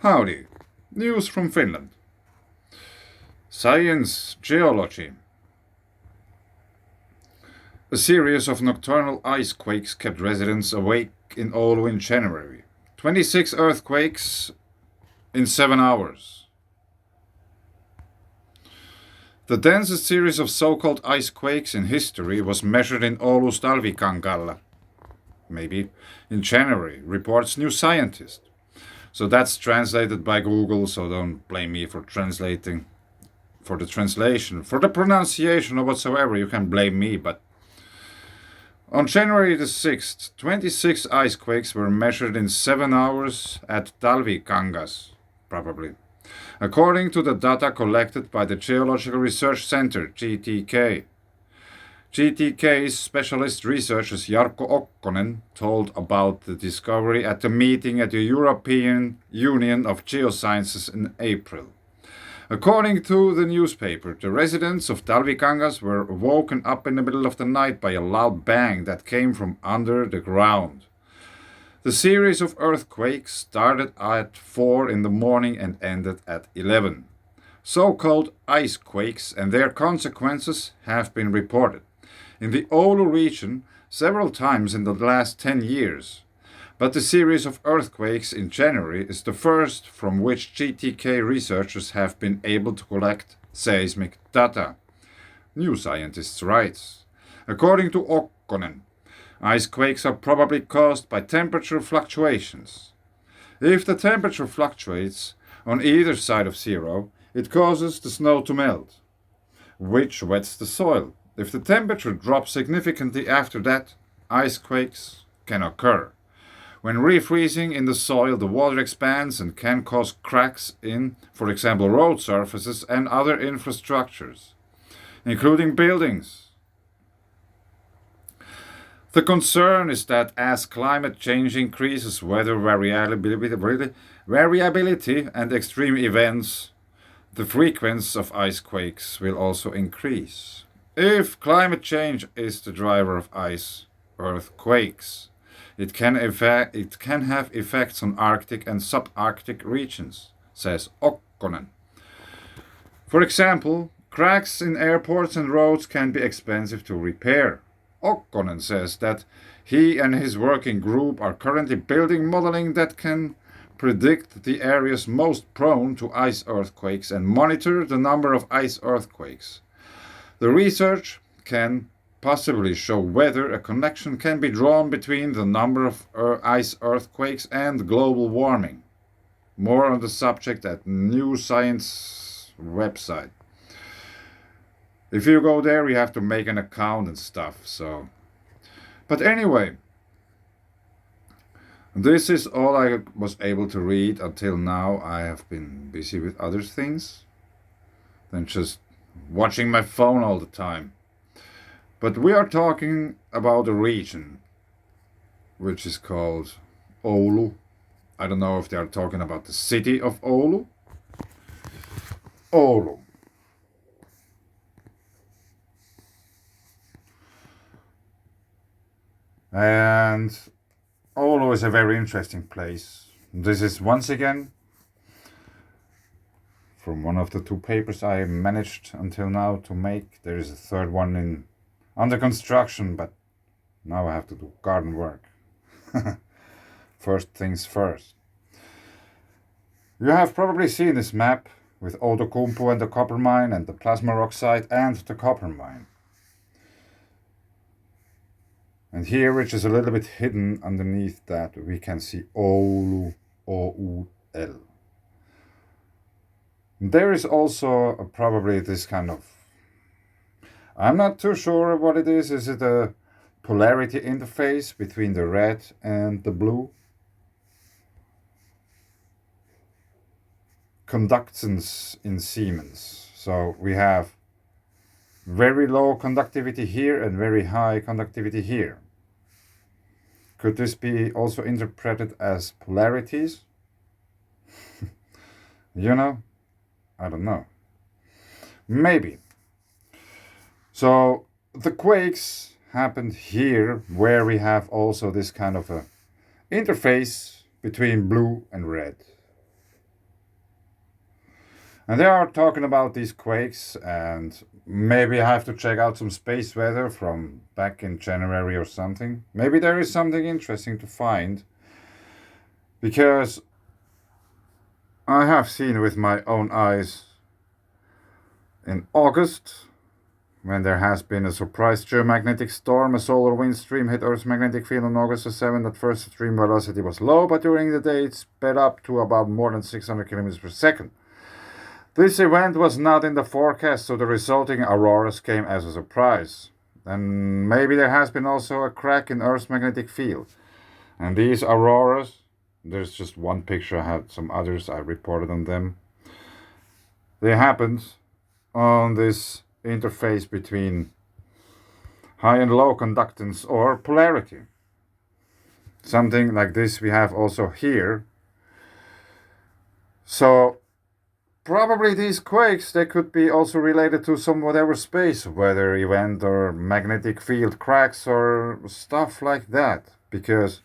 Howdy. News from Finland. Science geology. A series of nocturnal ice quakes kept residents awake in Oulu in January. 26 earthquakes in 7 hours. The densest series of so-called ice quakes in history was measured in Oulu's Talvikangalla, maybe, in January, reports New Scientist. So that's translated by Google, so don't blame me for translating. For the translation, for the pronunciation or whatsoever, you can blame me, but on January the 6th, 26 ice quakes were measured in 7 hours at Talvikangas, probably. According to the data collected by the Geological Research Center, GTK. GTK's specialist researchers Jarkko Okkonen told about the discovery at a meeting at the European Union of Geosciences in April. According to the newspaper, the residents of Talvikangas were woken up in the middle of the night by a loud bang that came from under the ground. The series of earthquakes started at 4 in the morning and ended at 11. So-called ICEQUAKES and their consequences have been reported in the Oulu region several times in the last 10 years. But the series of earthquakes in January is the first from which GTK researchers have been able to collect seismic data. New Scientist writes. According to Okkonen, ice quakes are probably caused by temperature fluctuations. If the temperature fluctuates on either side of zero, it causes the snow to melt, which wets the soil. If the temperature drops significantly after that, ice quakes can occur. When refreezing in the soil, the water expands and can cause cracks in, for example, road surfaces and other infrastructures, including buildings. The concern is that as climate change increases weather variability and extreme events, the frequency of ice quakes will also increase. If climate change is the driver of ice earthquakes, it can have effects on Arctic and subarctic regions, says Okkonen. For example, cracks in airports and roads can be expensive to repair. Okkonen says that he and his working group are currently building modeling that can predict the areas most prone to ice earthquakes and monitor the number of ice earthquakes. The research can possibly show whether a connection can be drawn between the number of ice earthquakes and global warming. More on the subject at New Science website. If you go there, you have to make an account and stuff, so. But anyway, this is all I was able to read until now. I have been busy with other things than just watching my phone all the time. But we are talking about a region which is called Oulu. I don't know if they are talking about the city of Oulu. Oulu. And Oulu is a very interesting place. This is once again from one of the two papers I managed until now to make. There is a third one under construction, but now I have to do garden work. First things first. You have probably seen this map with Outokumpu and the copper mine and the plasma rock site and the copper mine. And here, which is a little bit hidden underneath that, we can see Oulu, O-U-L. There is also probably this kind of, I'm not too sure what it is. Is it a polarity interface between the red and the blue? Conductance in Siemens. So we have very low conductivity here and very high conductivity here. Could this be also interpreted as polarities? You know? I don't know. Maybe. So the quakes happened here where we have also this kind of a interface between blue and red. And they are talking about these quakes, and maybe I have to check out some space weather from back in January or something. Maybe there is something interesting to find, because I have seen with my own eyes in August, when there has been a surprise geomagnetic storm, a solar wind stream hit Earth's magnetic field on August 7. At first, the stream velocity was low, but during the day it sped up to about more than 600 kilometers per second. This event was not in the forecast, so the resulting auroras came as a surprise. And maybe there has been also a crack in Earth's magnetic field. And these auroras, there's just one picture, I had some others, I reported on them. They happened on this interface between high and low conductance or polarity. Something like this we have also here. So probably these quakes, they could be also related to some whatever space weather event or magnetic field cracks or stuff like that, because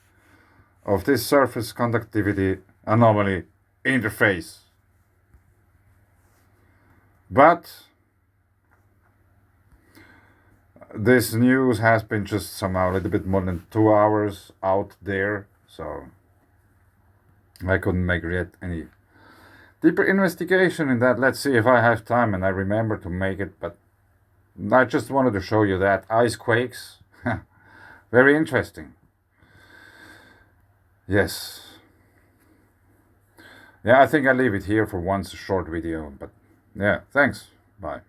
of this surface conductivity anomaly interface. But this news has been just somehow a little bit more than 2 hours out there, so I couldn't make yet any deeper investigation in that. Let's see if I have time and I remember to make it, but I just wanted to show you that. ICEQUAKES, very interesting. Yes. Yeah, I think I leave it here for once, a short video, but yeah, thanks. Bye.